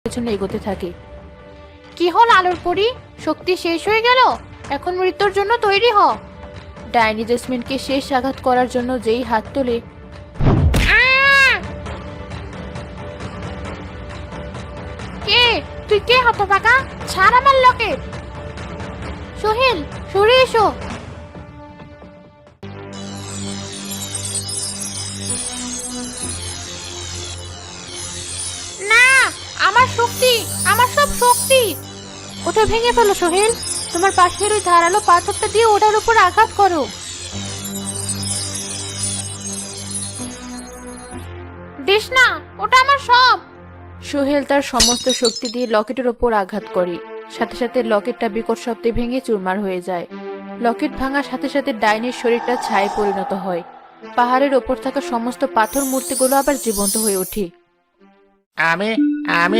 পেছনে এগোতে থাকে। কি হল আলোর পরি, শক্তি শেষ হয়ে গেল? এখন মৃত্যুর জন্য তৈরি হ। ডাইনি জেসমিনকে শেষ আঘাত করার জন্য যেই হাত তোলে, কে তুই? কে হতভাগা? ছাড় আমার লকেট। সোহেল, সরে এসো। না, আমার শক্তি, আমার সব শক্তি। ওটা ভেঙে ফেলো সোহেল। তোমার পাশের ওই ধারালো পাথরটা দিয়ে ওটার উপর আঘাত করো। দিস না, ওটা আমার সব। সোহেল তার সমস্ত শক্তি দিয়ে লকেটের ওপর আঘাত করে। সাথে সাথে লকেটটা বিকট শব্দে ভেঙে চুরমার হয়ে যায়। লকেট ভাঙার সাথে সাথে ডাইনির শরীরটা ছায়ে পরিণত হয়। পাহাড়ের ওপর থাকা সমস্ত পাথর মূর্তিগুলো আবার জীবন্ত হয়ে ওঠে। আমি আমি